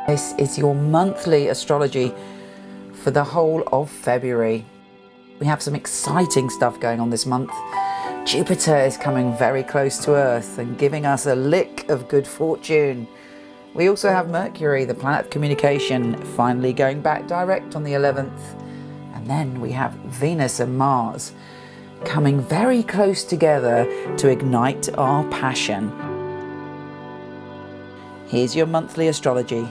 This is your monthly astrology for the whole of February. We have some exciting stuff going on this month. Jupiter is coming very close to Earth and giving us a lick of good fortune. We also have Mercury, the planet of communication, finally going back direct on the 11th. And then we have Venus and Mars coming very close together to ignite our passion. Here's your monthly astrology.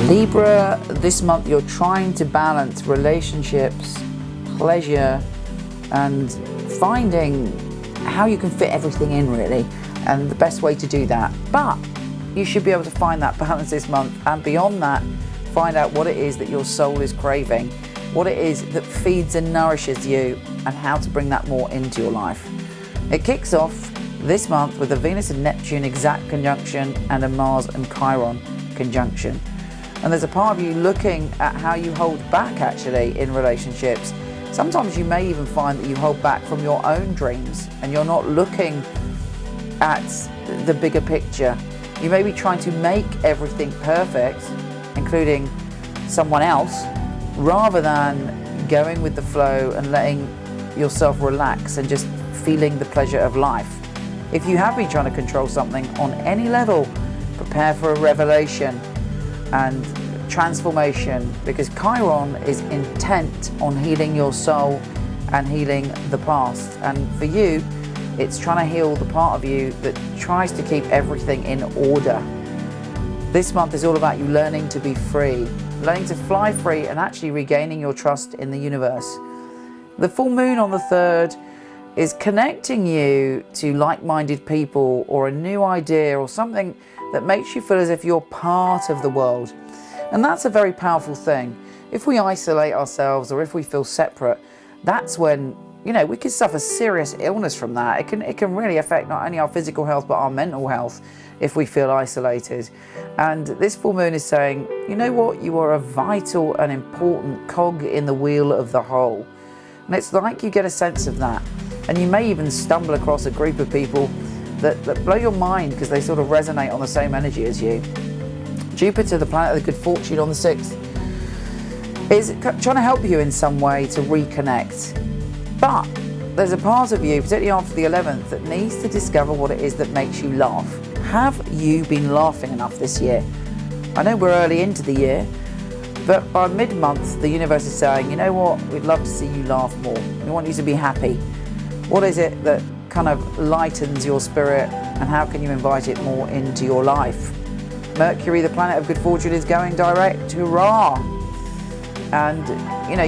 Libra, this month you're trying to balance relationships, pleasure, and finding how you can fit everything in, really, and the best way to do that. But you should be able to find that balance this month, and beyond that, find out what it is that your soul is craving, what it is that feeds and nourishes you, and how to bring that more into your life. It kicks off this month with a Venus and Neptune exact conjunction and a Mars and Chiron conjunction. And there's a part of you looking at how you hold back actually in relationships. Sometimes you may even find that you hold back from your own dreams and you're not looking at the bigger picture. You may be trying to make everything perfect, including someone else, rather than going with the flow and letting yourself relax and just feeling the pleasure of life. If you have been trying to control something on any level, prepare for a revelation and transformation, because Chiron is intent on healing your soul and healing the past. And for you, it's trying to heal the part of you that tries to keep everything in order. This month is all about you learning to be free, learning to fly free and actually regaining your trust in the universe. The full moon on the 3rd is connecting you to like-minded people or a new idea or something that makes you feel as if you're part of the world. And that's a very powerful thing. If we isolate ourselves or if we feel separate, that's when, we can suffer serious illness from that. It can really affect not only our physical health, but our mental health if we feel isolated. And this full moon is saying, you know what? You are a vital and important cog in the wheel of the whole. And it's like you get a sense of that. And you may even stumble across a group of people that blow your mind because they sort of resonate on the same energy as you. Jupiter, the planet of the good fortune on the 6th, is trying to help you in some way to reconnect. But there's a part of you, particularly after the 11th, that needs to discover what it is that makes you laugh. Have you been laughing enough this year? I know we're early into the year, but by mid-month, the universe is saying, you know what, we'd love to see you laugh more. We want you to be happy. What is it that kind of lightens your spirit, and how can you invite it more into your life? Mercury, the planet of good fortune, is going direct. Hurrah! And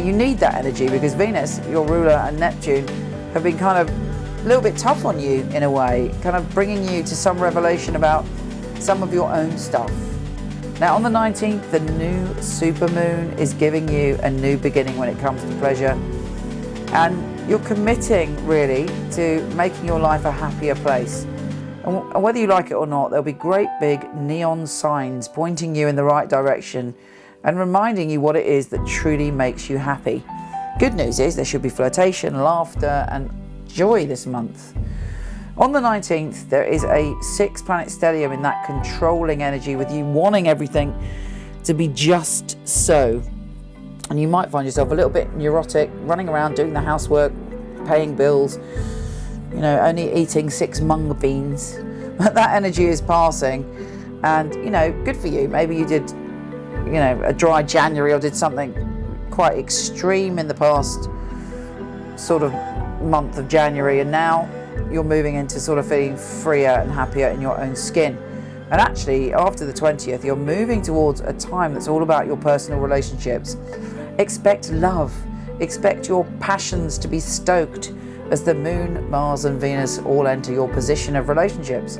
you need that energy, because Venus, your ruler, and Neptune have been kind of a little bit tough on you in a way, kind of bringing you to some revelation about some of your own stuff. Now on the 19th, the new supermoon is giving you a new beginning when it comes to pleasure, and you're committing really to making your life a happier place. And whether you like it or not, there'll be great big neon signs pointing you in the right direction and reminding you what it is that truly makes you happy. Good news is there should be flirtation, laughter and joy this month. On the 19th, there is a 6-planet stellium in that controlling energy, with you wanting everything to be just so. And you might find yourself a little bit neurotic, running around doing the housework, paying bills, only eating 6 mung beans. But that energy is passing, and good for you. Maybe you did a dry January or did something quite extreme in the past sort of month of January, and now you're moving into sort of feeling freer and happier in your own skin. And actually after the 20th, you're moving towards a time that's all about your personal relationships. Expect love, expect your passions to be stoked as the moon, Mars and Venus all enter your position of relationships.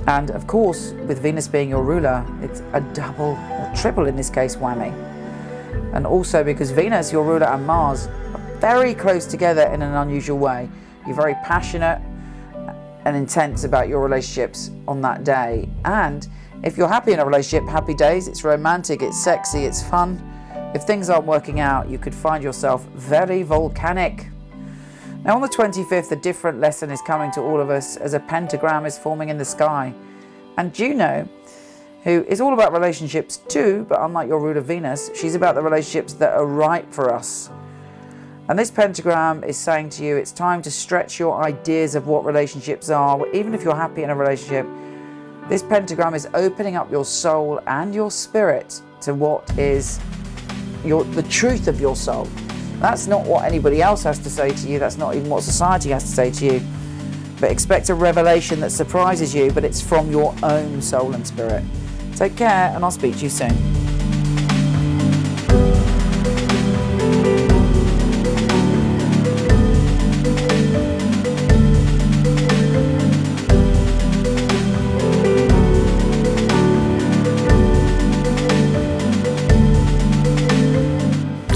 And of course, with Venus being your ruler, it's a double or triple in this case whammy. And also because Venus, your ruler, and Mars are very close together in an unusual way. You're very passionate, and intense about your relationships on that day. And if you're happy in a relationship, happy days, it's romantic, it's sexy, it's fun. If things aren't working out, you could find yourself very volcanic. Now on the 25th, a different lesson is coming to all of us as a pentagram is forming in the sky. And Juno, who is all about relationships too, but unlike your ruler Venus, she's about the relationships that are right for us. And this pentagram is saying to you, it's time to stretch your ideas of what relationships are. Even if you're happy in a relationship, this pentagram is opening up your soul and your spirit to what is the truth of your soul. That's not what anybody else has to say to you. That's not even what society has to say to you. But expect a revelation that surprises you, but it's from your own soul and spirit. Take care, and I'll speak to you soon.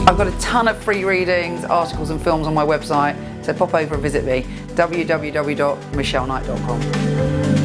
I've got a ton of free readings, articles and films on my website, so pop over and visit me, www.michelleknight.com.